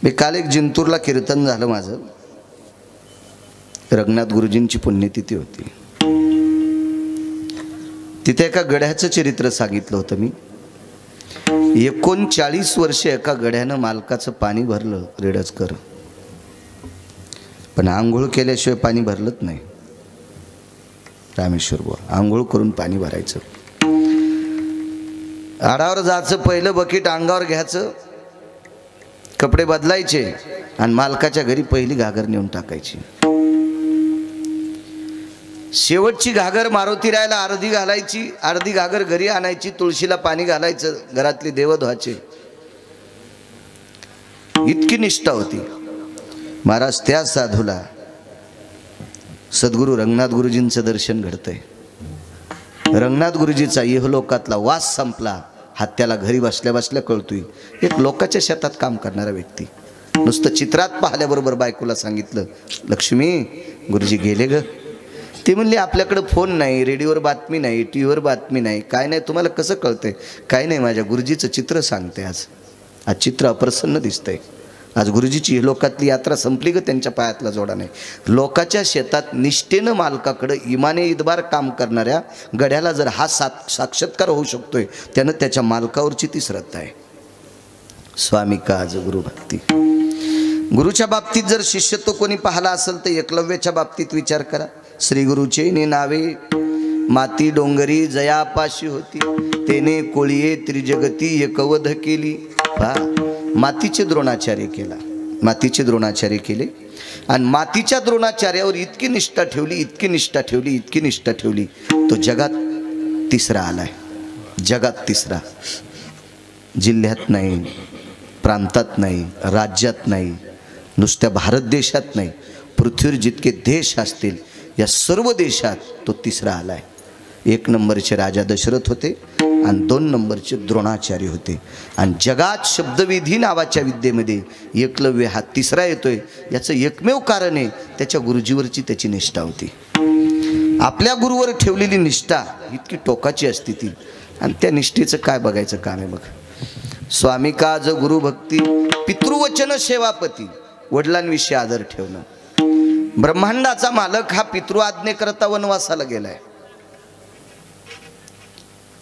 मी काल एक जिंतूरला कीर्तन झालं माझं, रंगनाथ गुरुजींची पुण्यतिथी होती. तिथे एका गड्याचं चरित्र सांगितलं होतं मी. 39 वर्ष एका गड्यानं मालकाचं पाणी भरलं रेडजकर, पण आंघोळ केल्याशिवाय पाणी भरलंच नाही. रामेश्वर बुवा आंघोळ करून पाणी भरायचं, आडावर जायचं, पहिलं बकेट अंगावर घ्यायचं, कपडे बदलायचे आणि मालकाच्या घरी पहिली घागर नेऊन टाकायची. शेवटची घागर मारुती रायला अर्धी घालायची, अर्धी घागर घरी आणायची, तुळशीला पाणी घालायचं, घरातले देव धुवायचे. इतकी निष्ठा होती. महाराज त्या साधूला सद्गुरू रंगनाथ गुरुजींचं दर्शन घडतंय. रंगनाथ गुरुजीचा इहलोकातला वास संपला हा त्याला घरी बसल्या बसल्या कळतोय. एक लोकाच्या शेतात काम करणारा व्यक्ती नुसतं चित्रात पाहिल्याबरोबर बायकोला सांगितलं, लक्ष्मी गुरुजी गेले ग. ती म्हणली आपल्याकडे फोन नाही, रेडिओवर बातमी नाही, टीव्हीवर बातमी नाही, काय नाही. तुम्हाला कसं कळतंय? काय नाही, माझ्या गुरुजीचं चित्र सांगते. आज चित्र अप्रसन्न दिसतंय. आज गुरुजीची लोकातली यात्रा संपली ग, त्यांच्या पायातला जोडा नाही. लोकाच्या शेतात निष्ठेनं मालकाकडे इमाने इतबार काम करणाऱ्या गड्याला जर हा साक्षात्कार होऊ शकतोय, त्यानं त्याच्या मालकावरची ती श्रद्धा आहे. स्वामी काज गुरु भक्ती. गुरुच्या बाबतीत जर शिष्यत्व कोणी पाहला असेल तर एकलव्याच्या बाबतीत विचार करा. श्री गुरुचे ने नावे माती डोंगरी जयापाशी होती, तेने कोळीये त्रिजगती एकवध केली. पहा, मातीचे द्रोणाचार्य केला, मातीचे द्रोणाचार्य केले आणि मातीच्या द्रोणाचार्यावर इतकी निष्ठा ठेवली, इतकी निष्ठा ठेवली, इतकी निष्ठा ठेवली, तो जगात तिसरा आलाय. जगात तिसरा. जिल्ह्यात नाही, प्रांतात नाही, राज्यात नाही, नुसत्या भारत देशात नाही, पृथ्वीवर जितके देश असतील या सर्व देशात तो तिसरा आलाय. 1 नंबरचे राजा दशरथ होते आणि 2 नंबरचे द्रोणाचार्य होते. आणि जगात शब्दविधी नावाच्या विद्येमध्ये एकलव्य हा तिसरा येतोय. याचं एकमेव कारण आहे त्याच्या गुरुजीवरची त्याची निष्ठा होती. आपल्या गुरुवर ठेवलेली निष्ठा इतकी टोकाची असते ती, आणि त्या निष्ठेचं काय बघायचं काम आहे. बघ, स्वामी काज गुरु भक्ती, पितृवचन सेवापती, वडिलांविषयी आदर ठेवणं. ब्रह्मांडाचा मालक हा पितृ आज्ञेकरता वनवासाला गेलाय.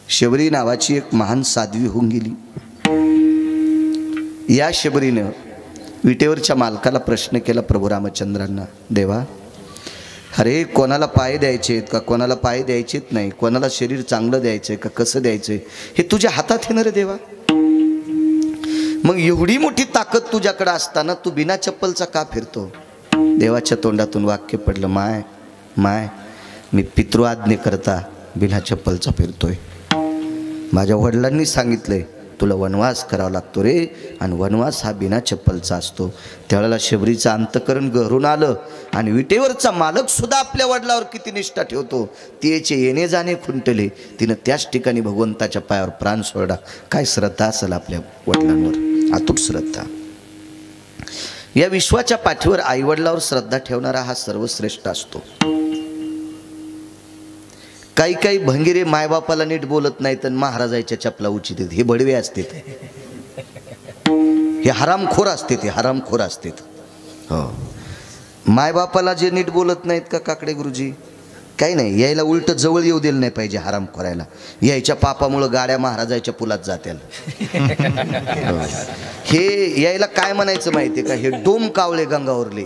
शबरी नावाची एक महान साध्वी होऊन गेली. या शबरीनं विटेवरच्या मालकाला प्रश्न केला प्रभू रामचंद्रांना, देवा अरे कोणाला पाय द्यायचेत का कोणाला पाय द्यायचेत नाही, कोणाला शरीर चांगलं द्यायचंय का कसं द्यायचंय हे तुझ्या हातात आहे ना रे देवा. मग एवढी मोठी ताकद तुझ्याकडे असताना तू बिना चप्पलचा का फिरतो? देवाच्या तोंडातून वाक्य पडलं, माय माय मी पितृ आज्ञे करता बिना चप्पलचा फिरतोय. माझ्या वडिलांनी सांगितलंय तुला वनवास करावा लागतो रे, आणि वनवास हा बिना चप्पलचा असतो. त्यावेळेला शबरीचं अंतकरण गहरून आलं आणि विटेवरचा मालक सुद्धा आपल्या वडिलावर किती निष्ठा ठेवतो त्याचे येणे जाणे खुंटले. तिनं त्याच ठिकाणी भगवंताच्या पायावर प्राण सोडला. काय श्रद्धा असेल आपल्या वडिलांवर, अतूट श्रद्धा. या विश्वाच्या पाठीवर आईवडिलावर श्रद्धा ठेवणारा हा सर्वश्रेष्ठ असतो. काही काही भंगिरे मायबापाला नीट बोलत नाहीत आणि महाराजाच्या चपला उचित, हे बडवे असते, हे हरामखोर असते, ते हरामखोर असते. हो, मायबापाला जे नीट बोलत नाहीत का काकडे गुरुजी, काही नाही, यायला उलट जवळ येऊ दिलं नाही पाहिजे हरामखोरायला. यायच्या पापामुळं गाड्या महाराजाच्या पुलात जात्याल. हे यायला काय म्हणायचं माहिती का, हे डोम कावळे गंगावरले,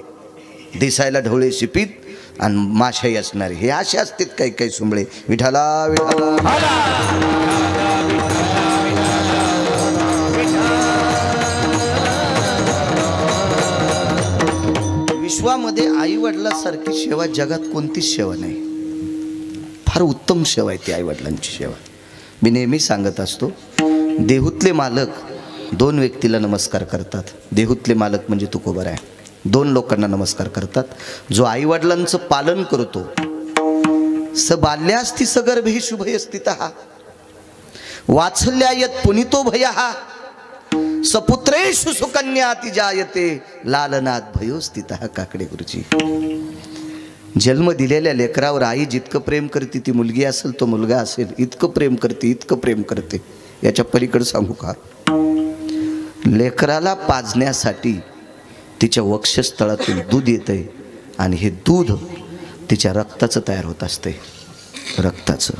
दिसायला ढवळे शिपीत आणि माशाही असणारे, हे असे असतात काही काही सुंबळे. विठाला विठाला. विश्वामध्ये आई वडिलांसारखी सेवा जगात कोणतीच सेवा नाही. फार उत्तम सेवा आहे ती आई वडिलांची सेवा. मी नेहमी सांगत असतो, देहूतले मालक 2 व्यक्तीला नमस्कार करतात. देहूतले मालक म्हणजे तुकोबर आहे. 2 लोकांना नमस्कार करतात. जो आई वडिलांचं पालन करतो, स बाल्यास्ति सगर्भे शुभे स्थितः वात्सल्यायत पुनितो भयः सपुत्रेषु सुकन्याति जायते लालनात भयो स्थितः. काकडे गुरुजी, जन्म दिलेल्या लेकरावर आई जितकं प्रेम करते, ती मुलगी असेल तो मुलगा असेल, इतकं प्रेम करते, इतकं प्रेम करते. याच्या पलीकडे सांगू का, लेकराला पाजण्यासाठी तिच्या वक्षस्थळातून दूध येतंय आणि हे दूध तिच्या रक्ताचं तयार होत असते, रक्ताचं।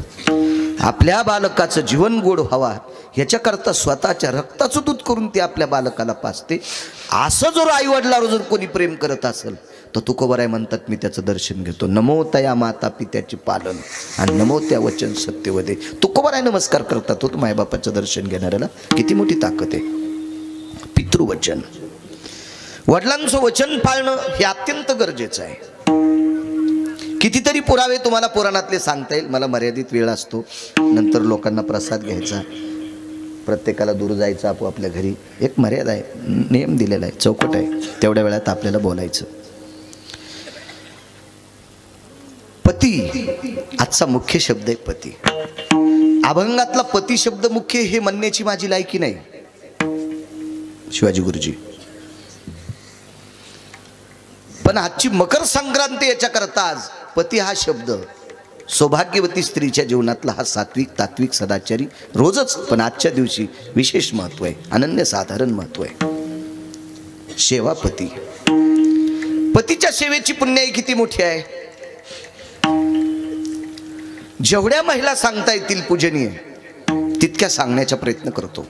आपल्या बालकाचं जीवन गोड व्हावा ह्याच्याकरता स्वतःच्या रक्ताचं दूध करून ती आपल्या बालकाला पाजते। असं जर आईवडिलावर जर कोणी प्रेम करत असेल तर तुकोबराय म्हणतात मी त्याचं दर्शन घेतो। नमो तया माता पित्याचे पालन आणि नमो त्या वचन सत्यवदे। तुकोबराय नमस्कार करतात तो मायबापाचं दर्शन घेणाऱ्याला किती मोठी ताकद आहे। पितृवचन, वडिलांचं वचन पाळणं हे अत्यंत गरजेचं आहे। कितीतरी पुरावे तुम्हाला पुराणातले सांगता येईल, मला मर्यादित वेळ असतो, नंतर लोकांना प्रसाद घ्यायचा, प्रत्येकाला दूर जायचं आपोआपल्या घरी, एक मर्यादा आहे, नियम दिलेला आहे, चौकट आहे, तेवढ्या वेळात आपल्याला बोलायचं। पती आजचा मुख्य शब्द आहे, पती। अभंगातला पती शब्द मुख्य हे म्हणण्याची माझी लायकी नाही शिवाजी गुरुजी, पण आजची मकर संक्रांती याच्याकरता आज पती हा शब्द सौभाग्यवती स्त्रीच्या जीवनातला हा सात्विक तात्विक सदाचारी रोजच, पण आजच्या दिवशी विशेष महत्व आहे, अनन्यसाधारण महत्व आहे। सेवा पती, पतीच्या सेवेची पुण्याई किती मोठी आहे। जेवढ्या महिला सांगता येतील पूजनीय तितक्या सांगण्याचा प्रयत्न करतो।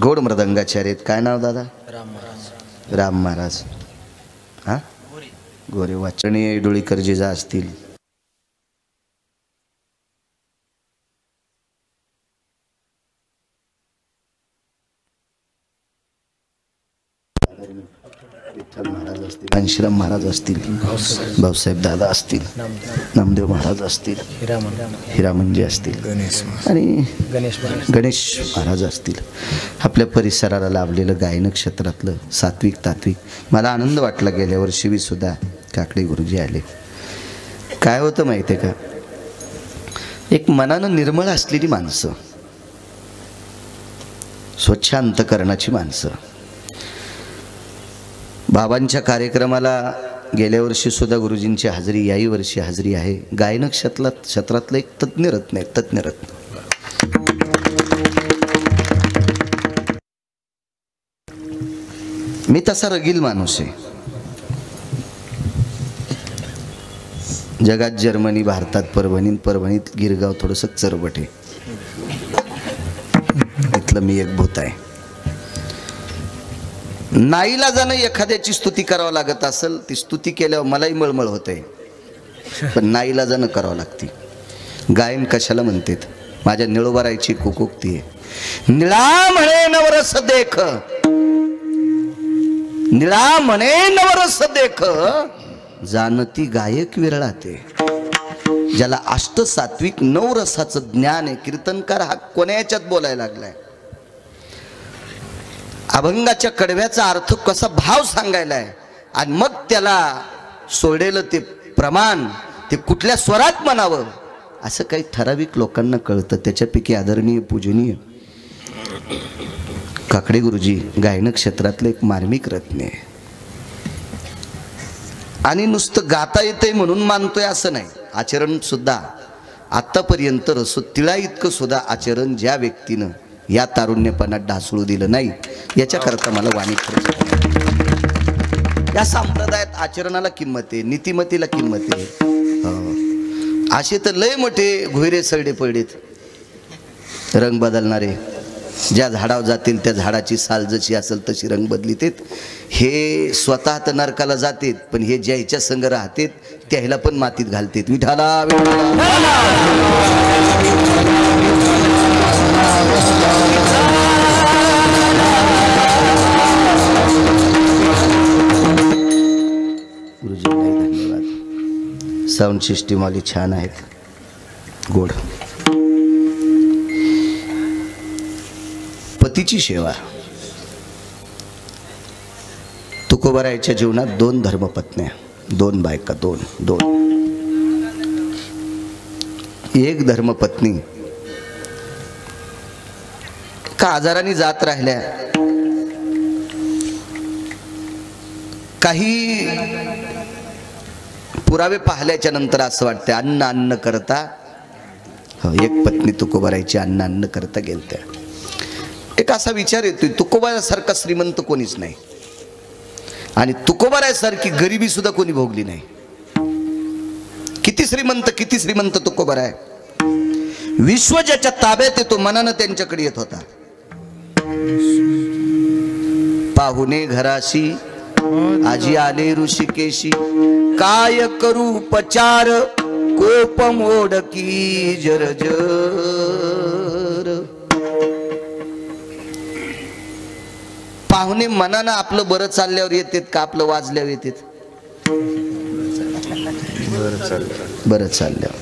गोड मृदंगाचार्य काय नाव दादा? राम महाराज, हा गोरे वाचणी डोळीकर जिजा असतील, विठ्ठल महाराज असतील, घनश्याम महाराज असतील, भाऊसाहेब दादा असतील, नामदेव महाराज असतील, हिरामंजी असतील आणि गणेश महाराज असतील। आपल्या परिसराला लाभलेलं गायन क्षेत्रातलं सात्विक तात्विक, मला आनंद वाटला गेल्या वर्षी मी सुद्धा काकडे गुरुजी आले। काय होतं माहिती आहे का, एक मनानं निर्मळ असलेली माणसं, स्वच्छ अंतकरणाची माणसं। बाबांच्या कार्यक्रमाला गेल्या वर्षी सुद्धा गुरुजींची हजेरी, याही वर्षी हजेरी आहे। गायन क्षेत्रातलं एक तज्ज्ञ रत्न आहे, तज्ज्ञ रत्न। मी तसा रगील माणूस आहे। जगात जर्मनी, भारतात परभणी, परभणीत गिरगाव थोडंसं चरबट आहे, इथलं मी एक भूत आहे। नाईलाजानं एखाद्याची स्तुती करावं लागत असेल, ती स्तुती केल्यावर मलाही मळमळ होते, पण नाईलाजानं करावं लागते। गायन कशाला म्हणतात, माझ्या निळोबारायची कुकुक्ती आहे। निळा म्हणे नवरस देख, निळा म्हणे नवरस देख, जानती गायक विरळाते। ज्याला अष्ट सात्विक नऊ रसाचं ज्ञान आहे, कीर्तनकार हा कोण्या याच्यात बोलायला लागलाय, अभंगाच्या कडव्याचा अर्थ कसा भाव सांगायला आहे, आणि मग त्याला सोडेलं ते प्रमाण, ते कुठल्या स्वरात म्हणावं असं काही ठराविक लोकांना कळतं। त्याच्यापैकी आदरणीय पूजनीय काकडे गुरुजी गायन क्षेत्रातले एक मार्मिक रत्न आहे। आणि नुसतं गाता येतंय म्हणून मानतोय असं नाही, आचरण सुद्धा आतापर्यंत रसो तिळा इतकं सुद्धा आचरण ज्या व्यक्तीनं या तारुण्यपणात ढासळू दिलं नाही, याच्याकरता मला वाणी खर्च। या संप्रदायात आचरणाला किंमत आहे, नीतिमतीला किंमत आहे। असे तर लय मोठे घोयरे सरडे पडलेत, रंग बदलणारे, ज्या झाडावर जातील त्या झाडाची साल जशी असेल तशी रंग बदलितेत। हे स्वतः तर नरकाला जातेत, पण हे ज्याच्या संग राहतेत त्याला पण मातीत घालतेत। विठाला गुरुजी धन्यवाद। साऊंड सिस्टीम वाली छान आहेत, गोड। पतीची सेवा, तुकोबरायच्या जीवनात 2 धर्मपत्न्या, 2 बायका, 2 एक धर्मपत्नी का आजाराने जात राहिल्या, काही पुरावे पाहिल्याच्या नंतर असं वाटतं अन्न अन्न करता, एक पत्नी तुकोबरायची अन्न अन्न करता गेलत्या। एक असा विचार येतोय, तुकोबासारखा श्रीमंत कोणीच नाही आणि तुकोबारासारखी गरिबी सुद्धा कोणी भोगली नाही. किती श्रीमंत तुकोबार आहे. विश्व ज्याच्या ताब्यात येतो मनानं त्यांच्याकडे येत होता. पाहुणे घराशी आजी आले ऋषिकेशी, काय करू उपचार कोप मोडकी जरजर. पाहुणे मनानं आपलं बरं चालल्यावर येतात का आपलं वाजल्यावर येतात? बरं चालल्यावर.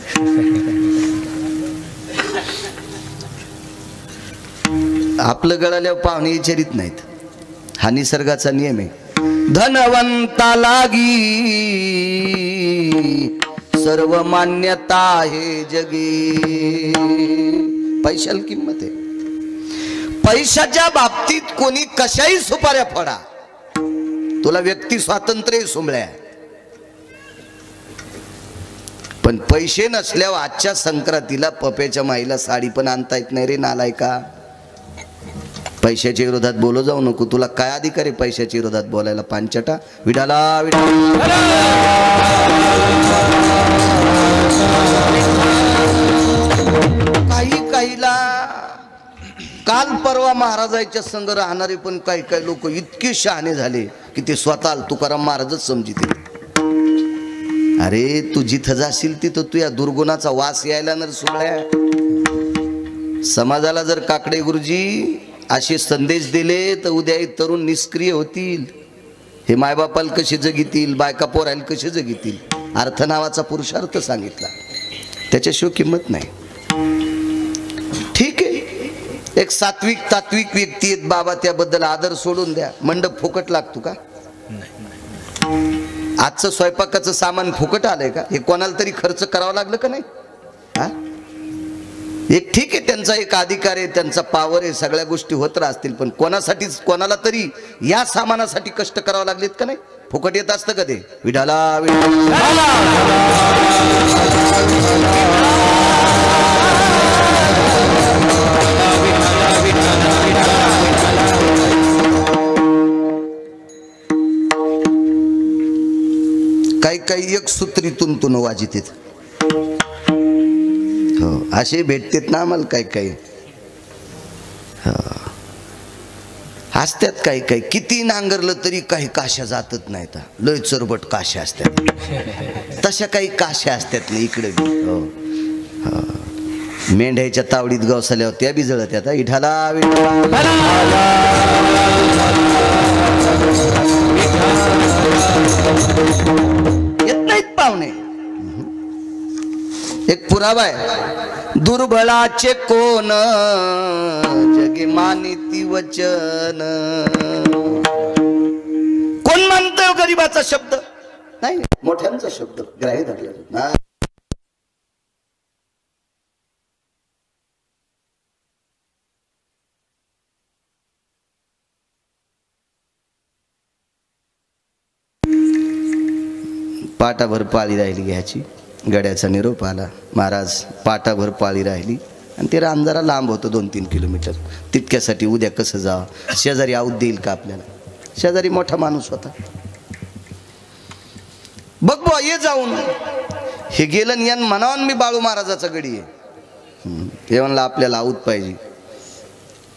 आपलं गळाल्यावर पाहुणे विचारित नाहीत. हा निसर्गाचा नियम आहे. धनवंता लागी सर्व मान्यता आहे जगी. पैशाला किंमत आहे. पैशाच्या बाबतीत कोणी कशाही सुपाऱ्या फोडा, तुला व्यक्ती स्वातंत्र्य सोमळ्या. पण पैसे नसल्यावर आजच्या संक्रांतीला पप्याच्या माईला साडी पण आणता येत नाही रे नालायका. पैशाच्या विरोधात बोलू जाऊ नको. तुला काय अधिकार आहे पैशाच्या विरोधात बोलायला? पांचटा विडाला काहीला काल परवा महाराजांच्या संग राहणारे पण काही काही लोक इतके शहाणे झाले की ते स्वतः तुकाराम महाराजच समजिते. अरे तू जिथं जाशील तिथं तू या दुर्गुणाचा वास यायला न सोडल्या. समाजाला जर काकडे गुरुजी असे संदेश दिले तर उद्या तरुण निष्क्रिय होतील. हे मायबापाला कसे जगितील, बायका पोरायला कसे जगितील. अर्थ नावाचा पुरुषार्थ सांगितला, त्याच्याशिवाय किंमत नाही. ठीक आहे, एक सात्विक तात्विक व्यक्ती आहेत बाबा, त्याबद्दल आदर सोडून द्या. मंडप फुकट लागतो का? आजचं स्वयंपाकाचं सामान फुकट आलंय का? हे कोणाला तरी खर्च करावा लागलं का नाही? हा, एक ठीक आहे, त्यांचा एक अधिकार आहे, त्यांचा पावर आहे, सगळ्या गोष्टी होत राहतील. पण कोणासाठी कोणाला तरी या सामानासाठी कष्ट करावं लागलेत का नाही? फुकट येत असतं का ते? विठाला काही काही एक सूत्रीतून तुन वाजित. हो, असे भेटतेत ना आम्हाला काही काही. असत्यात काही काही, किती नांगरलं तरी काही काश्या जातच नाहीत. लय चरबट काश्या असतात, तशा काही काश्या असतात ना इकडे. हो, मेंढ्याच्या तावडीत गवसल्यावर त्या बी जळत आता. इठाला येत नाहीत पाहुणे. एक पुरावा आहे, दुर्बळाचे कोण जगे मानिती वचन. कोण म्हणतो गरीबाचा शब्द? नाही, मोठ्यांचा शब्द ग्राह्य धरला. पाटाभर पाळी राहिली घ्यायची. गड्याचा निरोप आला. महाराज पाटाभर पाळी राहिली आणि ते रान जरा लांब होतं, 2-3 किलोमीटर. तितक्यासाठी उद्या कसं जावं? शेजारी आऊत देईल का आपल्याला? शेजारी मोठा माणूस होता. बघ बुवा ये जाऊन. हे गेलं यान म्हणावून मी बाळू महाराजाचा गडी आहे. हे म्हणलं आपल्याला आऊत पाहिजे.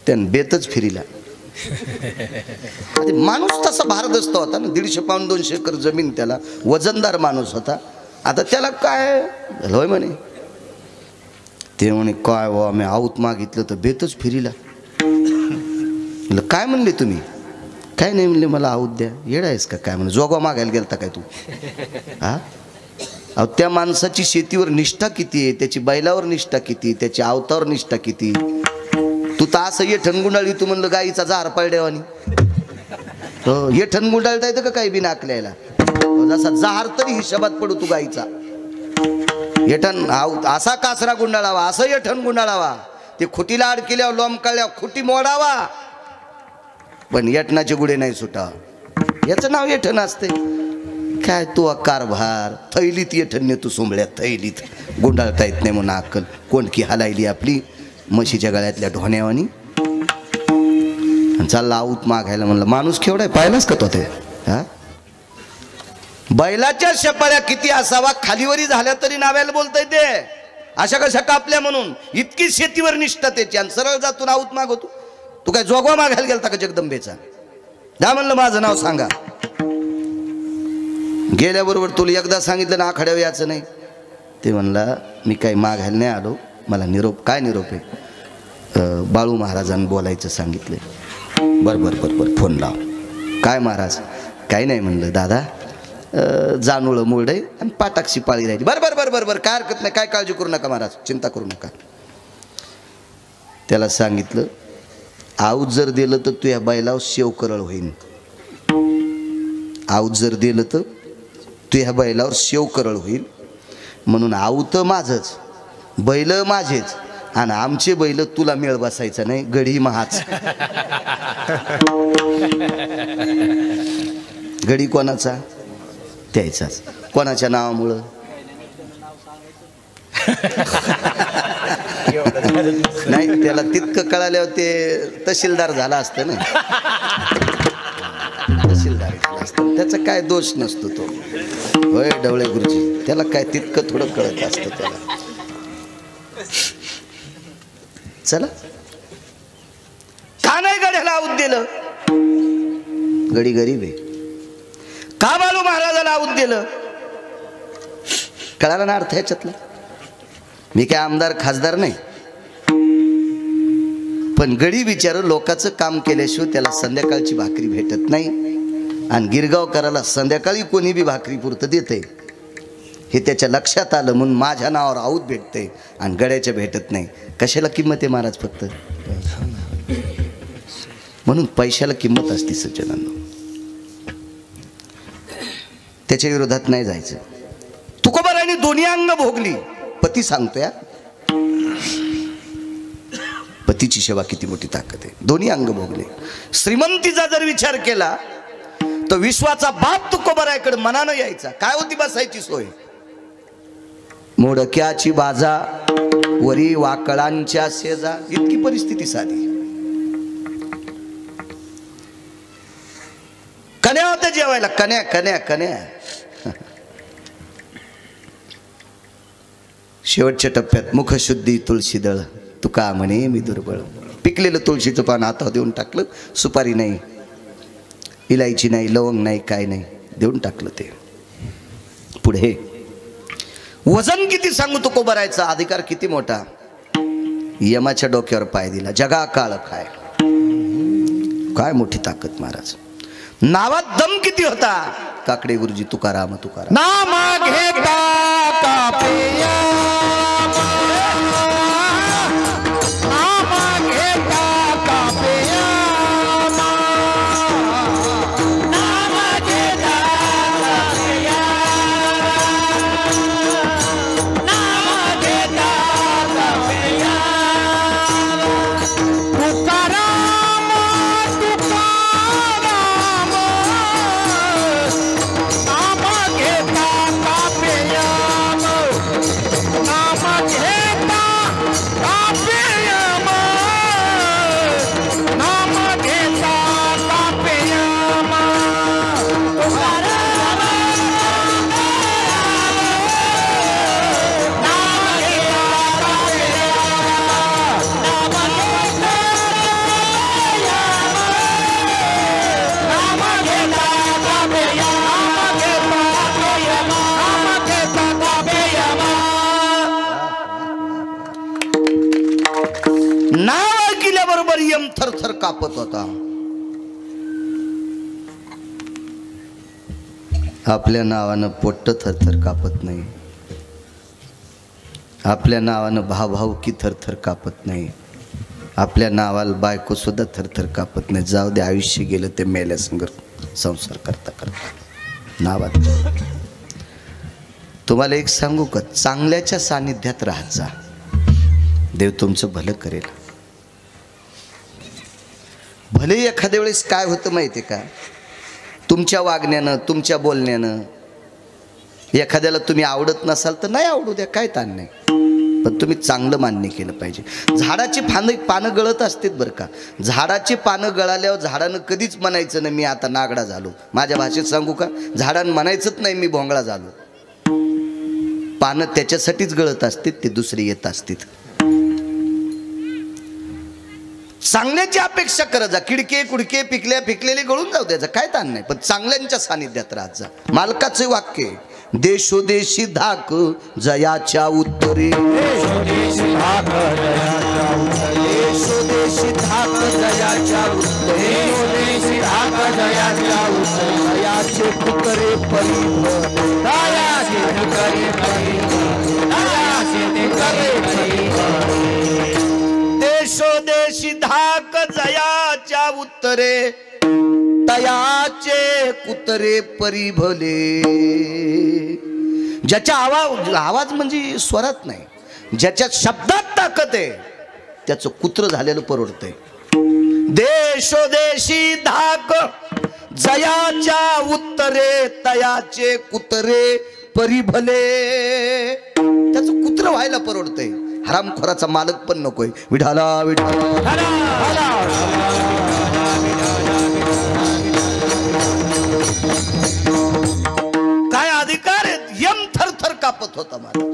त्यानं बेतच फिरिला. माणूस तसा भारदस्त होता ना, 150 पाऊंड 200 एकर जमीन, त्याला वजनदार माणूस होता. आता त्याला काय होय म्हणे. ते म्हणे काय वा, मी आऊत मागितलं तर बेतच फिरिला. काय म्हणले तुम्ही? काय नाही म्हणले, मला आऊत द्या. येडा आहेस का काय? म्हणे जोगवा मागायला गेलता काय तू? हा, अहो त्या माणसाची शेतीवर निष्ठा किती आहे, त्याची बैलावर निष्ठा किती, त्याच्या आवतावर निष्ठा किती. तू तर असं ये ठणगुंडाळी, तू म्हणलं गाईचा जार पाळड्यावानी. हो, ये ठणगुंडाळता येतं का काही बी नाकल्याला? जसा जार तरी हिशोबात पडू तू गाईचा. येठण असा कासरा गुंडाळावा, असं येठण गुंडाळावा. ते खुटीला अडकिल्यावर लोंबकळल्यावर खुटी मोडावा, पण येठणाचे गुडे नाही सुटा. याचं नाव येठण असते काय? तू कारभार थैलीत येठण तू सोंबळ्यात, थैलीत गुंडाळता येत नाही म्हणून अक्कल कोणकी हलायली आपली म्हशीच्या गळ्यातल्या ढोण्यावानी. आणि चालला आऊत मागायला. म्हणलं माणूस केवढा आहे पाहिलाच का तो ते? हा, बैलाच्या शेपाळ्या किती असावा, खालीवरी झाल्या तरी नाव्याला बोलताय ते. अशा कशा कापल्या म्हणून इतकी शेतीवर निष्ठा त्याची. आणि सरळ जातून आऊत मागवतो. तू काय जोगवा मागायला गेलता का जगदंबेचा? जा म्हणलं माझं नाव सांगा. गेल्याबरोबर तुला एकदा सांगितलं ना आखाड्यावर याचं नाही. ते म्हणला मी काही मागायला नाही आलो, मला निरोप. काय निरोप आहे? बाळू महाराजांनी बोलायचं सांगितलं. बरं बरं बरं बरं फोन लाव. काय महाराज? काही नाही म्हणलं दादा, जानूळं मुळड आहे आणि पाटाक्षी पाळी राहिली. बरं बरं बरं बरं बरं काय हरकत नाही, काय काळजी करू नका महाराज, चिंता करू नका. त्याला सांगितलं आऊत जर दिलं तर तू या बैलावर शेव करळ होईन. आऊत जर दिलं तर तू ह्या बैलावर शेव करळ होईल. म्हणून आऊत माझंच, बैल माझेच, आणि आमचे बैल तुला मेळ बसायचा नाही, गडी महाच. गडी कोणाचा? त्याचाच. कोणाच्या नावामुळं? नाही, त्याला तितकं कळाल्यावर ते तहसीलदार झाला असतं ना. तहसीलदार असतं, त्याचा काय दोष नसतो तो. होय ढवळे गुरुजी, त्याला काय तितकं थोडं कळत असतं त्याला. चला, का नाही गड्याला आऊत दिलं? गडी गरीब आहे. का बाळू महाराजाला आऊत दिलं? कळाला ना अर्थ ह्याच्यातला? मी काय आमदार खासदार नाही, पण गडी बिचार लोकांचं काम केल्याशिवाय त्याला संध्याकाळची भाकरी भेटत नाही. आणि गिरगावकराला संध्याकाळी कोणी बी भाकरी पुरतं देते हे त्याच्या लक्षात आलं. म्हणून माझ्या नावावर आऊत भेटते आणि गड्याच्या भेटत नाही. कशाला किंमत आहे महाराज? फक्त म्हणून पैशाला किंमत असते सज्जनांनो. त्याच्या विरोधात नाही जायचं. तुकोबारायांनी दोन्ही अंग भोगली. पती सांगतोय, पतीची सेवा किती मोठी ताकद आहे. दोन्ही अंग भोगले. श्रीमंतीचा जर विचार केला तर विश्वाचा बाप तुकोबारायाकडे मनानं यायचा. काय होती बसायची सोय? मोडक्याची बाजा वरी वाकळांच्या शेजा, इतकी परिस्थिती साधी. कन्या होत्या जेवायला, कन्या कन्या कन्या. शेवटच्या टप्प्यात मुखशुद्धी तुळशीदळ, तुका म्हणे मी दुर्बळ. पिकलेलं तुळशीचं पान हातावर देऊन टाकलं. सुपारी नाही, इलायची नाही, लवंग नाही, काय नाही, देऊन टाकलं ते. पुढे वजन किती सांगू तुकोबारायचा, अधिकार किती मोठा. यमाच्या डोक्यावर पाय दिला. जगा काळ काय, काय मोठी ताकद महाराज. नावात दम किती होता. काकडे गुरुजी तुकाराम तुकाराम. नाम घेता कापेया, नाम घेता कापेया, नाम घेता कापेया, नाम घेता कापेया. तुकाराम तुकाराम, नाम घेता कापेया, नाम घेता कापेया, नाम घेता कापेया. तुकाराम नाम घेता कापेया, नाम घेता कापेया, नाम घेता कापेया, नाम घेता कापेया, नाम घेता कापेया. नाव ऐकल्याबरोबर यम थरथर कापत होता. आपल्या नावानं पोट्ट थरथर कापत नाही. आपल्या नावानं भावभावकी थरथर कापत नाही. आपल्या नावाला बायको सुद्धा थरथर कापत नाही. जाऊ दे, आयुष्य गेलं ते मेल्या संग संसार करता करता नावात. तुम्हाला एक सांगू का, चांगल्याच्या सानिध्यात राहत जा, देव तुमचं भलं करेल. भले एखाद्या वेळेस काय होतं माहिती आहे का, तुमच्या वागण्यानं तुमच्या बोलण्यानं एखाद्याला तुम्ही आवडत नसाल तर नाही आवडू द्या, काय ताण नाही. पण तुम्ही चांगलं मान्य केलं पाहिजे. झाडाची पानं गळत असतात बरं का. झाडाची पानं गळाल्यावर झाडानं कधीच म्हणायचं नाही मी आता नागडा झालो. माझ्या भाषेत सांगू का, झाडानं म्हणायचंच नाही मी भोंगळा झालो. पानं त्याच्यासाठीच गळत असतात, ते दुसरे येत असतात. चांगल्याची अपेक्षा करत जा. किडके कुडके पिकलेले गळून जाऊ द्यायचं, काय ताण नाही, पण चांगल्यांच्या सानिध्यात राहत जा. मालकाचे वाक्य, देशोदेशी धाक जयाच्या उत्तरे. देशोदेशी धाक जयाच्या उत्तरे. जयाचे पुतरे देशोदेशी धाक जयाच्या उत्तरे. तयाचे कुतरे परिभले. ज्याच्या आवाज म्हणजे स्वरात नाही, ज्याच्या शब्दात ताकद आहे त्याचं कुत्र झालेलं परवडतंय. देशोदेशी धाक जयाच्या उत्तरे. तयाचे कुतरे परिभले. त्याचं कुत्र व्हायला परवडतंय. हरामखोराचा मालक पण नकोय. विठाला विठाला. काय अधिकार आहेत, यम थरथर कापत होता मला.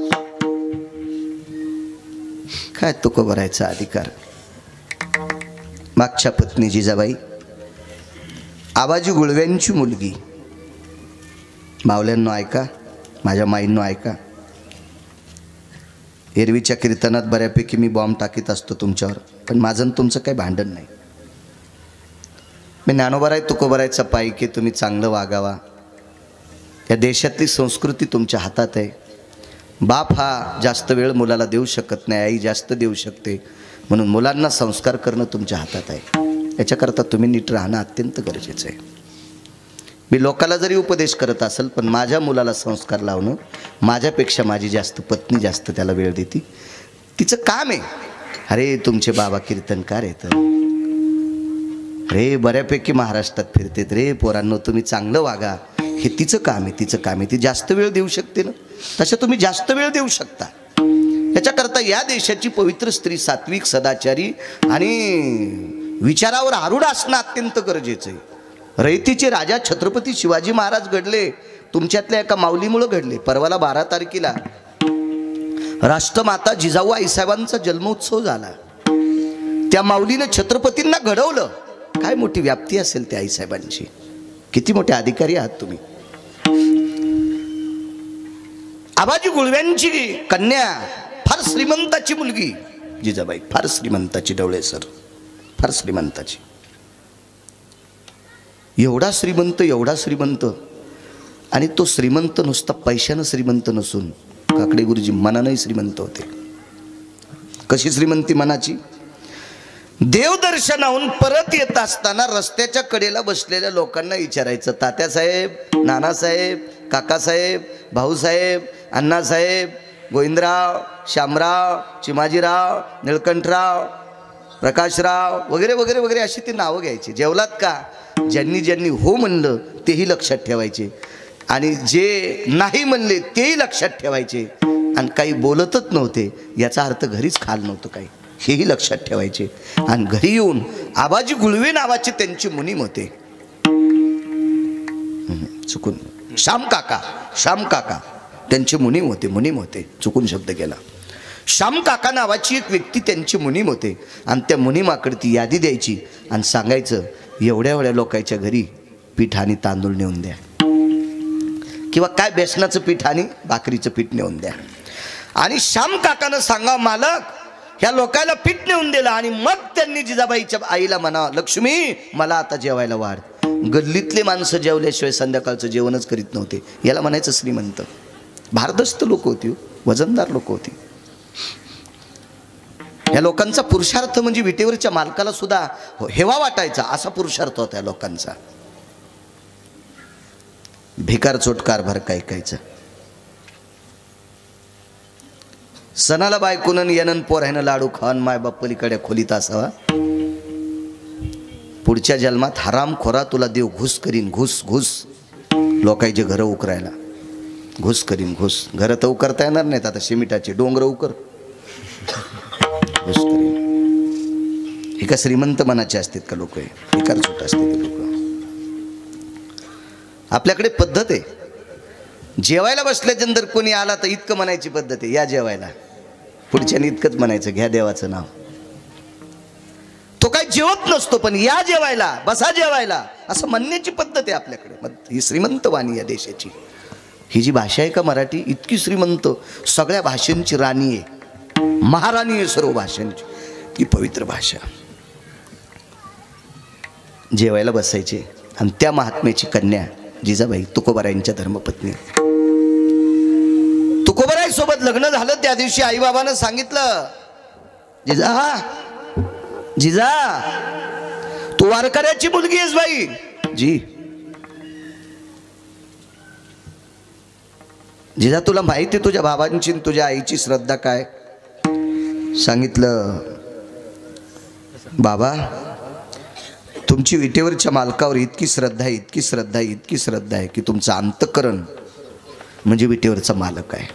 काय तुको भरायचा अधिकार. मागच्या पत्नी जिजाबाई आबाजी गुळव्यांची मुलगी. मावल्यांनो ऐका, माझ्या माईंनो ऐका. एरवीच्या कीर्तनात बऱ्यापैकी मी बॉम्ब टाकीत असतो तुमच्यावर, पण माझं आणि तुमचं काही भांडण नाही. मी ज्ञानोबाराय तुकोबारायचा पायी की तुम्ही चांगलं वागावा. या देशातली संस्कृती तुमच्या हातात आहे. बाप हा जास्त वेळ मुलाला देऊ शकत नाही, आई जास्त देऊ शकते, म्हणून मुलांना संस्कार करणं तुमच्या हातात आहे. याच्याकरता तुम्ही नीट राहणं अत्यंत गरजेचं आहे. मी लोकाला जरी उपदेश करत असेल, पण माझ्या मुलाला संस्कार लावणं, माझ्यापेक्षा माझी जास्त पत्नी जास्त त्याला वेळ देते. तिचं काम आहे. अरे तुमचे बाबा कीर्तनकार आहेत रे, बऱ्यापैकी महाराष्ट्रात फिरतेत रे, पोरांनो तुम्ही चांगलं वागा, हे तिचं काम आहे. तिचं काम आहे. ती जास्त वेळ देऊ शकते ना, तसं तुम्ही जास्त वेळ देऊ शकता. याच्याकरता या देशाची पवित्र स्त्री सात्विक सदाचारी आणि विचारावर आरूढ असणं अत्यंत गरजेचं आहे. रयतीचे राजा छत्रपती शिवाजी महाराज घडले तुमच्यातल्या एका माऊलीमुळे घडले. परवाला 12 तारखेला राष्ट्रमाता जिजाऊ आईसाहेबांचा जन्मोत्सव झाला. त्या माऊलीनं छत्रपतींना घडवलं. काय मोठी व्याप्ती असेल त्या आईसाहेबांची. किती मोठे अधिकारी आहात तुम्ही. आबाजी गुळव्यांची कन्या, फार श्रीमंताची मुलगी जिजाबाई, फार श्रीमंताची. डवळे सर फार श्रीमंताची. एवढा श्रीमंत आणि तो श्रीमंत नुसता पैशानं श्रीमंत नसून काकडे गुरुजी मनानंही श्रीमंत होते. कशी श्रीमंती मनाची. देवदर्शनाहून परत येत असताना रस्त्याच्या कडेला बसलेल्या लोकांना विचारायचं, तात्यासाहेब, नानासाहेब, काकासाहेब, भाऊसाहेब, अण्णासाहेब, गोविंदराव, श्यामराव, चिमाजीराव, निळकंठराव, प्रकाशराव वगैरे वगैरे वगैरे अशी ती नावं घ्यायची. जेवलात का. ज्यांनी ज्यांनी हो म्हणलं तेही लक्षात ठेवायचे आणि जे नाही म्हणले तेही लक्षात ठेवायचे. आणि काही बोलतच नव्हते याचा अर्थ घरीच खाल नव्हतं काही, हेही लक्षात ठेवायचे. आणि घरी येऊन आबाजी गुळवे नावाची त्यांची मुनीम होते. चुकून श्याम काका त्यांची मुनीम होते. चुकून शब्द गेला. श्याम काका नावाची एक व्यक्ती त्यांची मुनीम होते. आणि त्या मुनीमाकडे ती यादी द्यायची आणि सांगायचं एवढ्या एवढ्या लोकांच्या घरी पीठ आणि तांदूळ नेऊन द्या, किंवा काय बेसनाचं पीठ आणि भाकरीचं पीठ नेऊन द्या. आणि श्याम काकानं सांगा मालक ह्या लोकांना पीठ नेऊन दिलं. आणि मग त्यांनी जिजाबाईच्या आईला म्हणा, लक्ष्मी मला आता जेवायला वाढ. गल्लीतले माणसं जेवल्याशिवाय संध्याकाळचं जेवणच करीत नव्हते. याला म्हणायचं श्रीमंत. भारदस्त लोक होती, वजनदार लोक होती. या लोकांचा पुरुषार्थ म्हणजे विटेवरच्या मालकाला सुद्धा हेवा वाटायचा असा पुरुषार्थ होता या लोकांचा. भिकार चोटकार भर कायचा. सणाला बायकोनं येणं पोरायनं लाडू खान माय बाप पलीकडे खोलीत असावा. पुढच्या जन्मात हराम खोरा तुला देव घुस करीन, घुस लोकांचे घरं उकरायला. घुस करीन. घरं तर उकरता येणार नाहीत. आता सिमिटाचे डोंगर उकर. का श्रीमंत मनाचे असतात का लोक? एकार छोट असते ते लोक. आपल्याकडे पद्धत आहे, जेवायला बसल्यानंतर कोणी आला तर इतकं म्हणायची पद्धत आहे, या जेवायला. पुढच्याने इतकंच म्हणायचं, घ्या देवाचं नाव. तो काय जेवत नसतो, पण या जेवायला, बसा जेवायला, असं म्हणण्याची पद्धत आहे आपल्याकडे. ही श्रीमंत वाणी या देशाची. ही जी भाषा आहे का मराठी, इतकी श्रीमंत, सगळ्या भाषांची राणी आहे, महाराणी आहे सर्व भाषांची. ती पवित्र भाषा. जेवायला बसायचे आणि त्या महात्म्याची कन्या जिजाबाई तुकोबारायांच्या धर्मपत्नी. तुकोबाराय सोबत लग्न झालं त्या दिवशी आईबाबानं सांगितलं, जिजा जिजा तू वारकऱ्याची मुलगी आहेस बाई. जी जिजा तुला माहिती आहे तुझ्या बाबांची तुझ्या आईची श्रद्धा काय? सांगितलं, बाबा तुमची विटेवरच्या मालकावर इतकी श्रद्धा आहे, इतकी श्रद्धा आहे, इतकी श्रद्धा आहे की तुमचं अंतःकरण म्हणजे विटेवरचा मालक आहे.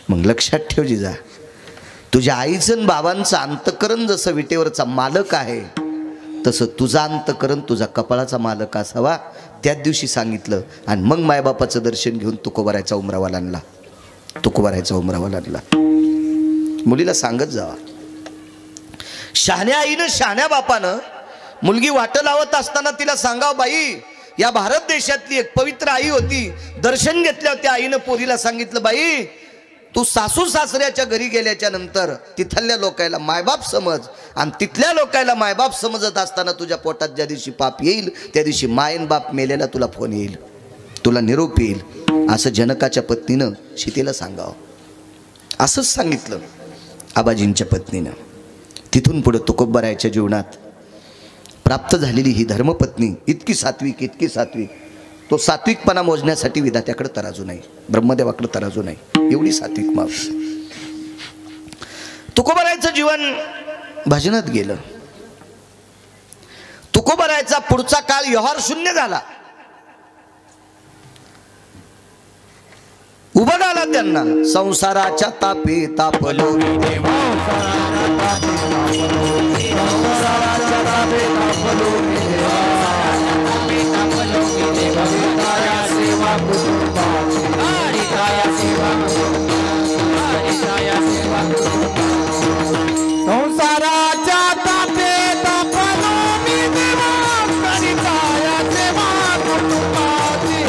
मग लक्षात ठेव जिजा, तुझ्या आईचं आणि बाबांचं अंतःकरण जसं विटेवरचा मालक आहे तसं तुझं अंतःकरण तुझा कपाळाचा मालक असावा. त्याच दिवशी सांगितलं. आणि मग मायबापाचं दर्शन घेऊन तुकोबारायचा उमरावाला आणला. तुकोबारायचा उमरावाला आणला. मुलीला सांगत जावा. शहाण्या आईनं शहाण्या बापानं मुलगी वाट लावत असताना तिला सांगाव, बाई या भारत देशातली एक पवित्र आई होती. दर्शन घेतल्यावर त्या आईनं पोरीला सांगितलं, बाई तू सासू सासऱ्याच्या घरी गेल्याच्या नंतर तिथल्या लोकायला मायबाप समज, आणि तिथल्या लोकायला मायबाप समजत असताना तुझ्या पोटात ज्या दिवशी पाप येईल त्या दिवशी मायन बाप मेलेला तुला फोन येईल, तुला निरोप येईल. असं जनकाच्या पत्नीनं सीतेला सांगावं. असंच सांगितलं आबाजींच्या पत्नीनं. तिथून पुढे तुकोबारायच्या जीवनात प्राप्त झालेली ही धर्मपत्नी इतकी सात्विक, इतकी सात्विक, तो सात्विकपणा मोजण्यासाठी विधात्याकडे तराजू नाही, ब्रह्मदेवाकडे तराजू नाही, एवढी सात्विक माणूस. तुकोबारायचं जीवन भजनात गेलं. तुकोबारायचा पुढचा काळ व्यवहार शून्य झाला. उभं आला त्यांना. संसाराच्या तापे तापलो संसाराच्या तापे तापलो मी देवा, करिताया सेवा कुटुंबाची, करिताया सेवा कुटुंबाची. संसाराच्या तापे तापलो मी देवा, करिताया सेवा कुटुंबाची,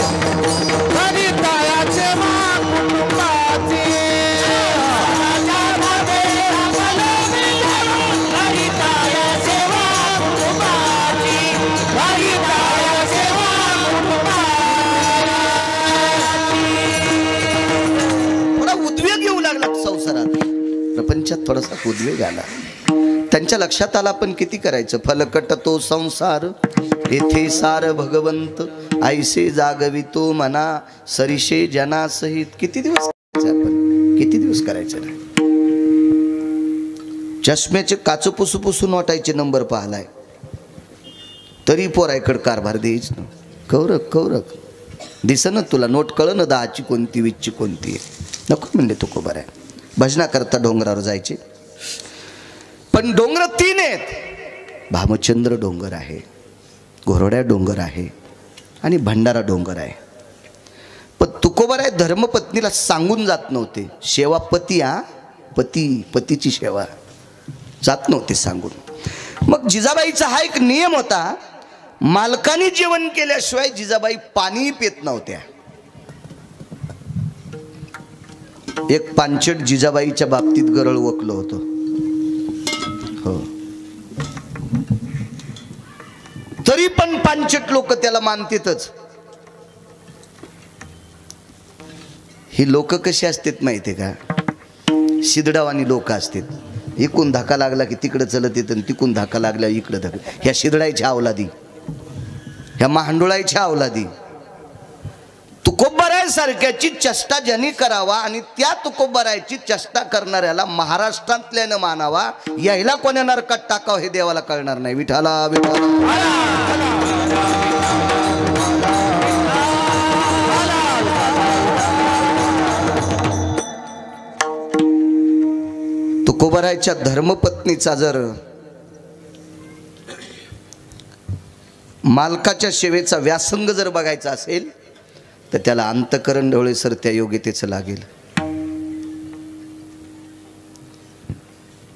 करिताया सेवा कुटुंबाची. थोडा उद्वेग येऊ लागला संसारात, प्रपंचात थोडासा उद्वेग आला. त्यांच्या लक्षात आला, पण किती करायचं, फलकट तो संसार येथे सार भगवंत, ऐसे जागवितो मना सरिषे जनासहित. किती दिवस करायचं आपण, किती दिवस करायचं नाही. चष्म्याचे काच पुसू पुसून वाटायचे नंबर पाहलाय तरी पोरायकड कारभार द्यायच ना. कौरक कौरक दिसनं तुला, नोट कळलं 10ची कोणती 20ची कोणती. नको म्हणले तुकोबाराय. भजना करता डोंगरावर जायचे, पण डोंगर 3 आहेत. भामचंद्र डोंगर आहे, घोरड्या डोंगर आहे आणि भंडारा डोंगर आहे. पण तुकोबाराय धर्मपत्नीला सांगून जात नव्हते. सेवा पती, पतीची सेवा जात नव्हते सांगून. मग जिजाबाईचा हा एक नियम होता, मालकाने जेवण केल्याशिवाय जिजाबाई पाणी पित नव्हत्या. एक पांचट जिजाबाईच्या बाबतीत गरळ वकलं होतं. हो, तरी पण पांचट लोक त्याला मानतातच. ही लोक कशी असतात माहितीये का, शिदडावानी लोक असतात. इकून धक्का लागला की तिकडं चलत येतं, तिकून धक्का लागला इकडं धक्का. ह्या शिदडायच्या अवलादी, ह्या महांडोळायच्या अवलादी. तुकोबाराय सारख्याची चेष्टा ज्यांनी करावा आणि त्या तुकोबारायची चेष्टा करणाऱ्याला महाराष्ट्रातल्यानं मानावा, यायला कोण्या नरकात टाकावं हे देवाला कळणार नाही. विठाला विठाला. तुकोबारायच्या धर्मपत्नीचा जर मालकाच्या सेवेचा व्यासंग जर बघायचा असेल तर त्याला अंतकरण डोळे सर त्या योग्यतेचं लागेल.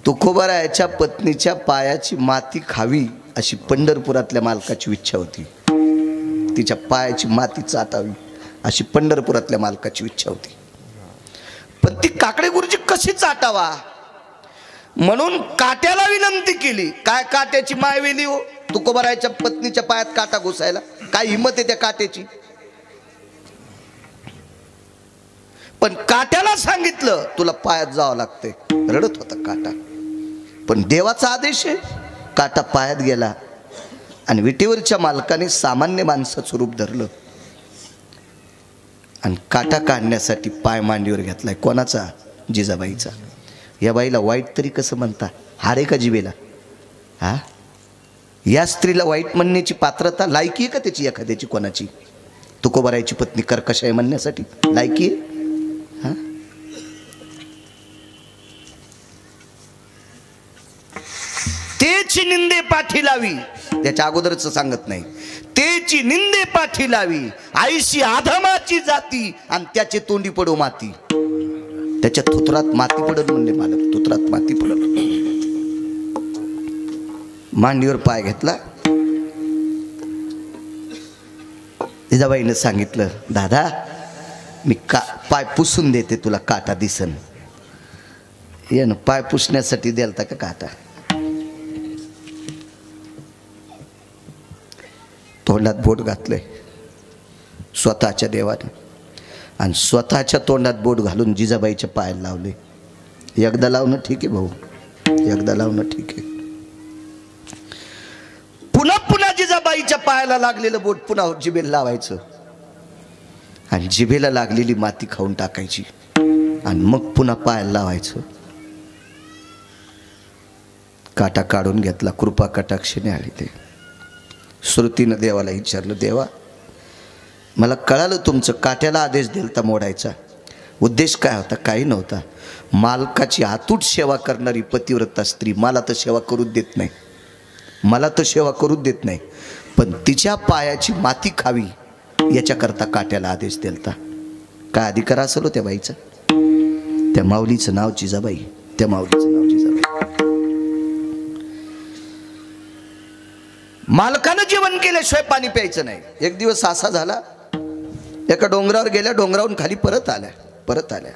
तुकोबारायाच्या पत्नीच्या पायाची माती खावी अशी पंढरपुरातल्या मालकाची इच्छा होती. तिच्या पायाची माती चाटावी अशी पंढरपुरातल्या मालकाची इच्छा होती. पण ती काकडे गुरुजी कशी चाटावा म्हणून काट्याला विनंती केली. काय काट्याची मायवेली हो, तुकोबारायाच्या पत्नीच्या पायात काटा घुसायला काय हिंमत आहे त्या काट्याची. पण काट्याला सांगितलं तुला पायात जावं लागतंय. रडत होता काटा. पण देवाचा आदेश आहे. काटा पायात गेला आणि विटेवरच्या मालकाने सामान्य माणसाचं रूप धरलं आणि काटा काढण्यासाठी पाय मांडीवर घेतलाय. कोणाचा? जिजाबाईचा. या बाईला वाईट तरी कसं म्हणता? हारे का जिबेला? हा, या स्त्रीला वाईट म्हणण्याची पात्रता लायकी आहे का त्याची एखाद्याची? कोणाची? तुकोबारायाची पत्नी कर्कश आहे म्हणण्यासाठी लायकी आहे? हा, तेची निंदे पाठी लावी. त्याच्या अगोदरच सांगत नाही. तेची निंदे पाठी लावी आईशी आधमाची जाती आणि त्याचे तोंडी पडो माती. त्याच्या थुतरात माती पडत म्हणले मालक. थुतरात माती पडत. मांडीवर पाय घेतला. जिजाबाईनं सांगितलं दादा मी पाय पुसून देते तुला काटा दिसन. ये ना पाय पुसण्यासाठी द्यालता का काटा? तोंडात बोट घातलंय स्वतःच्या देवाने आणि स्वतःच्या तोंडात बोट घालून जिजाबाईच्या पायाला लावले. एकदा लावणं ठीक आहे भाऊ, एकदा लावणं ठीक आहे. पुन्हा पुन्हा जिजाबाईच्या पायाला लागलेलं बोट पुन्हा जिभेला लावायचं आणि जिभेला लागलेली माती खाऊन टाकायची आणि मग पुन्हा पायाला लावायचं. काटा काढून घेतला. कृपा कटाक्षाने आली. ते श्रुतीनं देवाला विचारलं देवा मला कळालं तुमचं काट्याला आदेश दिलता मोडायचा. उद्देश काय होता? काही नव्हता. मालकाची अतूट सेवा करणारी पतिव्रता स्त्री मला तर सेवा करूच देत नाही. मला तर सेवा करूच देत नाही. पण तिच्या पायाची माती खावी याच्याकरता काट्याला आदेश दिलता. काय अधिकार असेल हो त्या बाईचा? त्या माऊलीचं नाव जिजाबाई. त्या माऊलीचं नाव जिजाबाई. मालकानं जेवण केल्याशिवाय पाणी प्यायचं नाही. एक दिवस असा झाला एका डोंगरावर गेल्या. डोंगरावरून खाली परत आल्या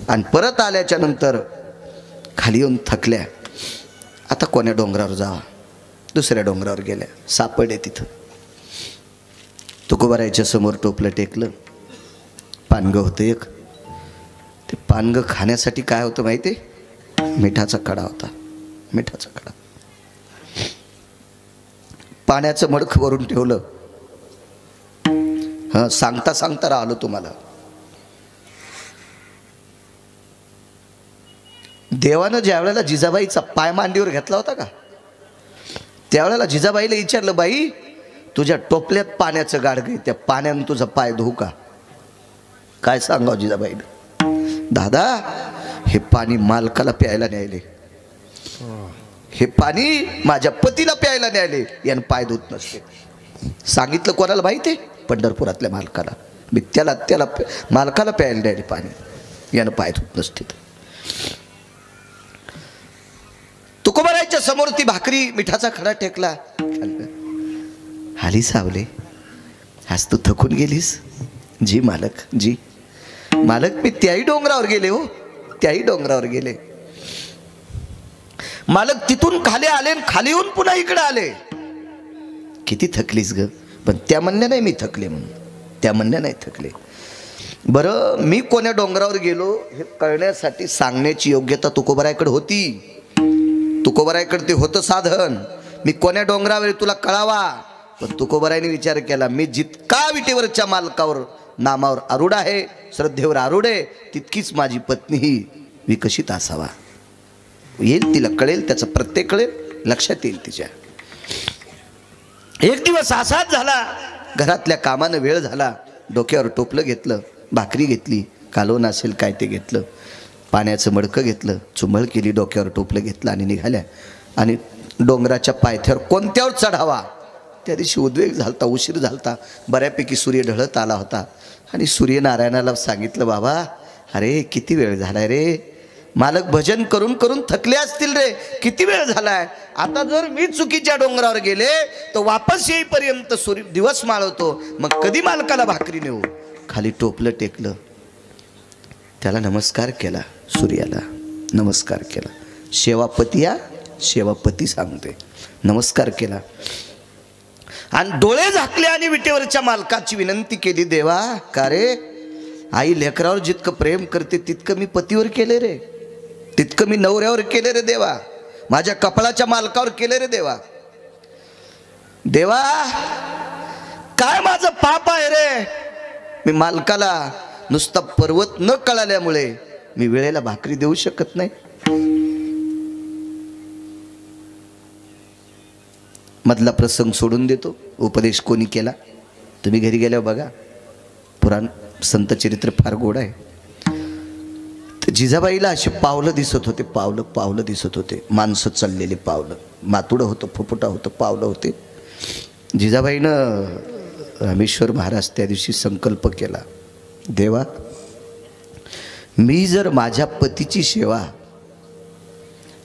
आणि परत आल्याच्या नंतर खाली येऊन थकल्या. आता कोण्या डोंगरावर जावा? दुसऱ्या डोंगरावर गेल्या. सापडले तिथं. तुकोबारायाच्या समोर टोपलं टेकलं. पानगं होतं एक. ते पानगं खाण्यासाठी काय होतं माहिती? मिठाचा खडा होता. मिठाचा खडा. पाण्याचं मडक वरून ठेवलं. हा, सांगता सांगता राहिलो तुम्हाला. देवानं ज्या वेळेला जिजाबाईचा पाय मांडीवर घेतला होता का त्यावेळेला जिजाबाईला विचारलं बाई तुझ्या टोपल्यात पाण्याचं गाडगं, त्या पाण्यानं तुझा पाय धुऊ का? काय सांगावं जिजाबाईनं? दादा हे पाणी मालकाला प्यायला न्यायले. हे पाणी माझ्या पतीला प्यायला न्यायले. यानं पाय धुत नसते. सांगितलं कोणाला माहिती? पंढरपुरातल्या मालकाला. मी त्याला मालकाला प्यायला न्यायले पाणी. यानं पाय धुत नसते. तुकोबारायच्या समोर ती भाकरी मिठाचा खडा टेकला. हाली सावले आज तू थकून गेलीस? जी मालक, जी मालक मी त्याही डोंगरावर गेले हो, त्याही डोंगरावर गेले मालक. तिथून खाली आले आणि खाली येऊन पुन्हा इकडे आले. किती थकलीस ग? पण त्या म्हणण्या नाही मी थकले म्हणून. त्या म्हणण्या नाही थकले. बरं मी कोण्या डोंगरावर गेलो हे कळण्यासाठी सांगण्याची योग्यता तुकोबारायकडे होती. तुकोबारायकडे ते होतं साधन. मी कोण्या डोंगरावर तुला कळावा. पण तुकोबारायने विचार केला मी जितका विटेवरच्या मालकावर नामावर आरूढ आहे, श्रद्धेवर आरूढ आहे, तितकीच माझी पत्नीही विकसित असावा. येईल तिला कळेल, त्याचं प्रत्येक कळेल, लक्षात येईल तिच्या. एक दिवस असाच झाला. घरातल्या कामानं वेळ झाला. डोक्यावर टोपलं घेतलं, भाकरी घेतली, कालवण असेल काय ते घेतलं, पाण्याचं मडकं घेतलं, चुंबळ केली, डोक्यावर टोपलं घेतलं आणि निघाल्या. आणि डोंगराच्या पायथ्यावर कोणत्यावर चढावा त्या दिवशी उद्वेग झालता, उशीर झालता, बऱ्यापैकी सूर्य ढळत आला होता. आणि सूर्यनारायणाला सांगितलं, बाबा अरे किती वेळ झालाय रे, मालक भजन करून करून थकले असतील रे, किती वेळ झालाय. आता जर मी चुकीच्या डोंगरावर गेले तर वापस येईपर्यंत सूर्य दिवस माळवतो, मग कधी मालकाला भाकरी नेऊ. खाली टोपलं टेकलं, त्याला नमस्कार केला, सूर्याला नमस्कार केला. सेवापती या, सेवापती सांगते, नमस्कार केला आणि डोळे झाकले आणि विटेवरच्या मालकाची विनंती केली, देवा का रे, आई लेकरावर जितकं प्रेम करते तितकं मी पतीवर केले रे, तितकं मी नवऱ्यावर केले रे देवा, माझ्या कपाळाच्या मालकावर केले रे देवा. देवा काय माझं पाप आहे रे, मी मालकाला नुसता पर्वत न कळाल्यामुळे मी वेळेला भाकरी देऊ शकत नाही. मधला प्रसंग सोडून देतो. उपदेश कोणी केला तुम्ही घरी गेल्यावर बघा, पुराण संत चरित्र फार गोड आहे. तर जिजाबाईला अशी पावलं दिसत होते, पावलं दिसत होते, माणसं चाललेली पावलं, मातुडं होतं, फुफुटा होतं, पावलं होते. जिजाबाईनं रामेश्वर महाराज त्या दिवशी संकल्प केला, देवा मी जर माझ्या पतीची सेवा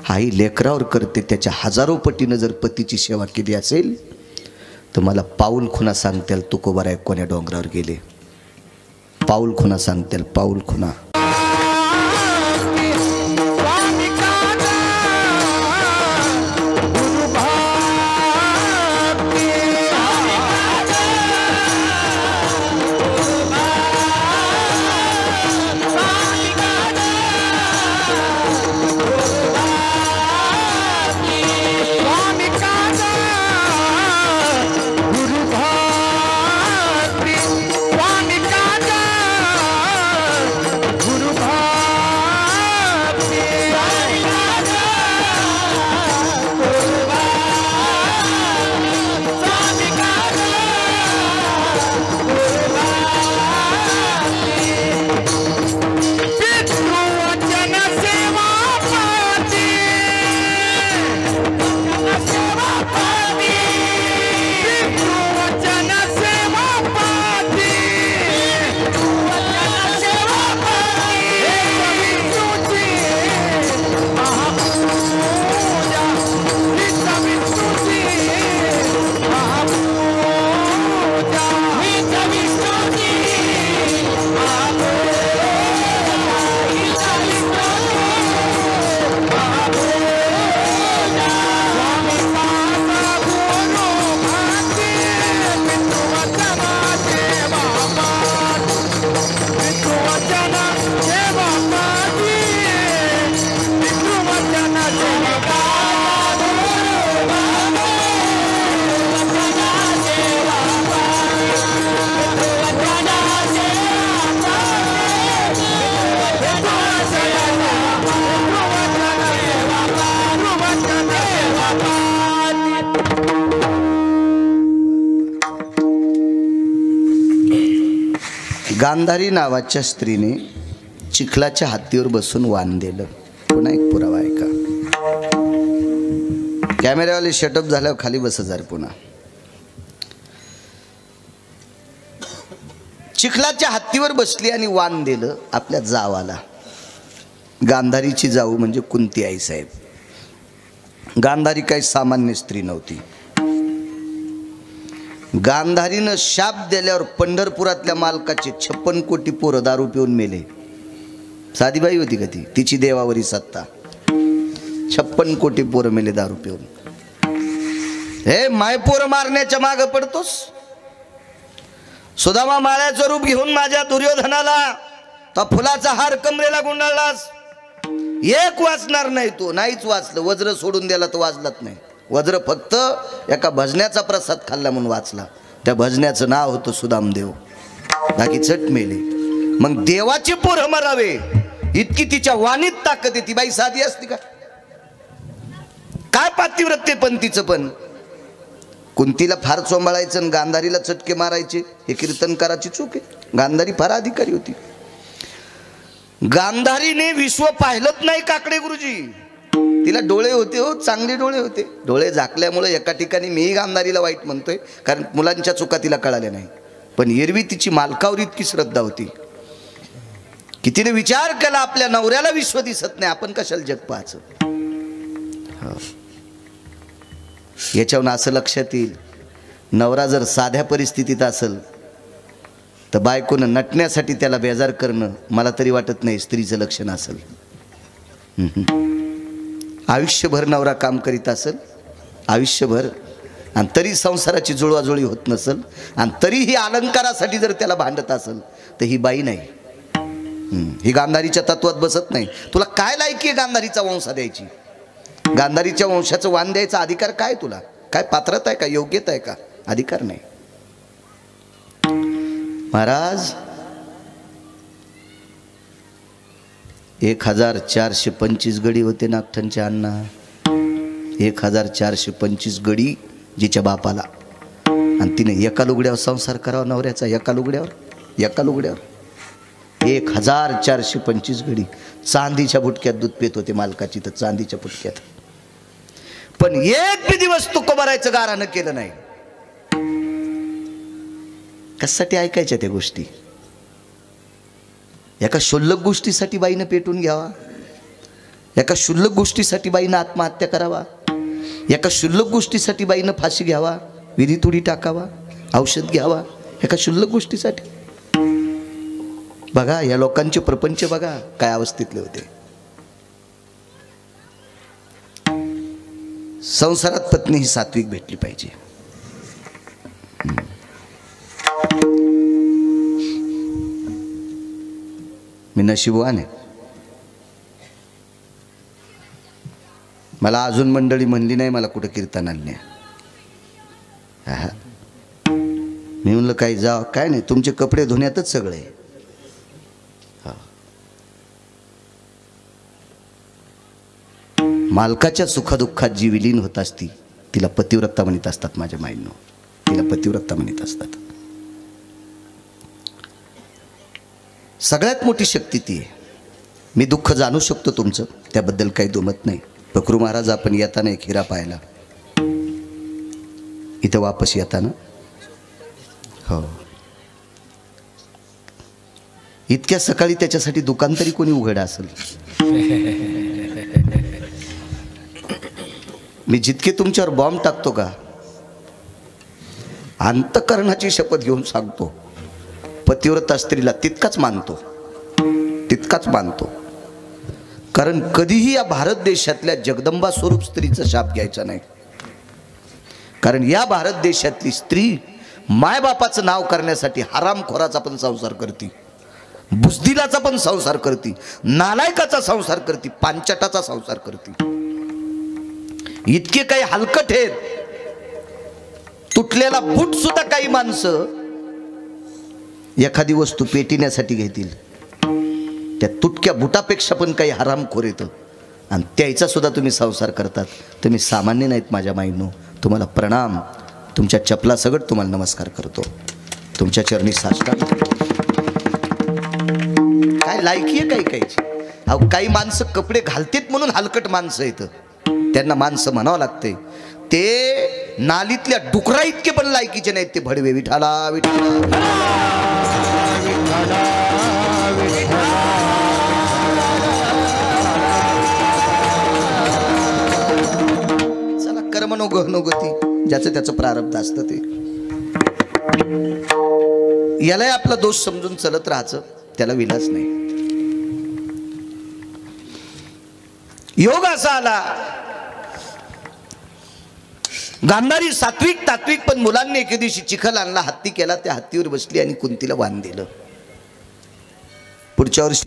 आई लेकरावर करते त्याच्या हजारो पटीनं जर पतीची सेवा केली असेल तर मला पाऊल खुणा सांगतील तुकोबाराय कोण्या डोंगरावर गेले. पाऊल खुणा सांगतील, पाऊल खुणा. गांधारी नावाच्या स्त्रीने चिखलाच्या हत्तीवर बसून वाण दिलं. पुन्हा एक पुरावा आहे का, कॅमेऱ्यावाले शटअप झाल्यावर खाली बस हजार. पुन्हा चिखलाच्या हत्तीवर बसली आणि वाण दिलं आपल्या जावाला. गांधारीची जाऊ म्हणजे कुंती आई साहेब. गांधारी काही सामान्य स्त्री नव्हती. गांधारीनं शाप दिल्यावर पंढरपुरातल्या मालकाचे 56 कोटी पोरं दारू पिऊन मेले. साधीबाई होती का ती, तिची देवावरी सत्ता. 56 कोटी पोरं मेले दारू पिऊन. हे माय पोरं मारण्याच्या माग पडतोस. सुदामा माळ्याचं रूप घेऊन माझ्या दुर्योधनाला तो फुलाचा हार कमरेला गुंडाळलास. एक वाचणार नाही, तो नाहीच वाचलं. वज्र सोडून द्याला तो वाचलाच नाही. वज्र फक्त एका भजण्याचा प्रसाद खाल्ला म्हणून वाचला. त्या भजण्याचं नाव होतं सुदामदेव. बाकी चट मेले. मग देवाचे पोरं मरावे इतकी तिच्या वाणीत ताकद आहे. ती बाई साधी असती का? काय पातिव्रत्य पण तिचं. पण कुंतीला फार चोंबाळायचं आणि गांधारीला चटके मारायचे, हे कीर्तनकाराची चूक आहे. गांधारी फार अधिकारी होती. गांधारीने विश्व पाहिलंच नाही काकडे गुरुजी. तिला डोळे होते हो, चांगले डोळे होते. डोळे झाकल्यामुळे एका ठिकाणी मीही गांधारीला वाईट म्हणतोय, कारण मुलांच्या चुका तिला कळाल्या नाही. पण एरवी तिची मालकावर इतकी श्रद्धा होती की तिने विचार केला, आपल्या नवऱ्याला विश्व दिसत नाही, आपण कशाला जग पाहायचं. याच्यावरून असं लक्षात येईल, नवरा जर साध्या परिस्थितीत असेल तर बायकोनं नटण्यासाठी त्याला बेजार करणं मला तरी वाटत नाही स्त्रीचं लक्षण असेल. आयुष्यभर नवरा काम करीत असेल, आयुष्यभर, आणि तरी संसाराची जुळवाजुळी होत नसेल, आणि तरीही अलंकारासाठी जर त्याला भांडत असेल तर ही बाई नाही, ही गांधारीच्या तत्वात बसत नाही. तुला काय लायकी आहे गांधारीचा वंश द्यायची? गांधारीच्या वंशाचं वाण द्यायचा अधिकार काय तुला? काय पात्रता आहे का? योग्यता आहे का? अधिकार नाही. महाराज 1425 गडी होते नागठणच्या अण्णा, 1425 गडी जिच्या बापाला, आणि तिने एका लुगड्यावर संसार करावा नवऱ्याचा, एका लुगड्यावर 1425 गडी. चांदीच्या बुटक्यात दूध पेत होते मालकाची, तर चांदीच्या बुटक्यात. पण एक बी दिवस तुकोबारायचं गारानं केलं नाही. कशासाठी ऐकायच्या त्या गोष्टी? एका क्षुल्लक गोष्टीसाठी बाईनं पेटून घ्यावा, एका क्षुल्लक गोष्टीसाठी बाईनं आत्महत्या करावा, एका क्षुल्लक गोष्टीसाठी बाईनं फाशी घ्यावा, विहिरीत उडी टाकावा, औषध घ्यावा, एका क्षुल्लक गोष्टीसाठी. बघा या लोकांचे प्रपंच बघा काय अवस्थेतले होते. संसारात पत्नी ही सात्विक भेटली पाहिजे. मी नशीबवान आहे, मला अजून मंडळी म्हणली नाही मला कुठं कीर्तनाला न्या. मी म्हणलं काही जा, काय नाही, तुमचे कपडे धुण्यातच सगळे. मालकाच्या सुखदुःखात जी विलीन होत असती तिला पतिव्रता म्हणत असतात. माझ्या माईंनो, तिला पतिव्रता म्हणत असतात. सगळ्यात मोठी शक्ती ती आहे. मी दुःख जाणू शकतो तुमचं, त्याबद्दल काही दुमत नाही. पकरू महाराज आपण येताना एक हिरा पाहिला इथं वापस येताना. हो, इतक्या सकाळी त्याच्यासाठी दुकान तरी कोणी उघड असेल? मी जितके तुमच्यावर बॉम्ब टाकतो का, अंतकरणाची शपथ घेऊन सांगतो, पतिव्रता स्त्रीला तितकाच मानतो, तितकाच मानतो. कारण कधीही या भारत देशातल्या जगदंबा स्वरूप स्त्रीचा शाप घ्यायचा नाही. कारण या भारत देशातली स्त्री मायबापाचं नाव करण्यासाठी हरामखोराचा पण संसार करते, बुजदिलाचा पण संसार करते, नालायकाचा संसार करते, पांचटाचा संसार करते. इतके काही हलकट आहेत, तुटलेला बूट सुद्धा काही माणसं एखादी वस्तू पेटण्यासाठी घेतील. त्या तुटक्या बुटापेक्षा पण काही हरामखोर येतं, आणि त्याचा सुद्धा तुम्ही संसार करतात. तुम्ही सामान्य नाहीत माझ्या माईंनो. तुम्हाला प्रणाम, तुमच्या चपला सगट तुम्हाला नमस्कार करतो, तुमच्या चरणी साष्टांग. काय लायकी आहे काही काहीची? अहो काही माणसं कपडे घालतेत म्हणून हलकट माणसं येतं, त्यांना माणसं म्हणावं लागते. ते नालीतल्या डुकरा इतके पण लायकीचे नाहीत. ते भडवे विठाला विठाला. चला कर्म नो गती, ज्याचं त्याचं प्रारब्ध असतं ते. यालाही आपला दोष समजून चलत राहायचं, त्याला विलास नाही. योग असा आला, गांधारी सात्विक तात्विक, पण मुलांनी एके दिवशी चिखल आणला, हत्ती केला, त्या हत्तीवर बसली आणि कुंतीला वाण दिलं. पुढच्या वर्षी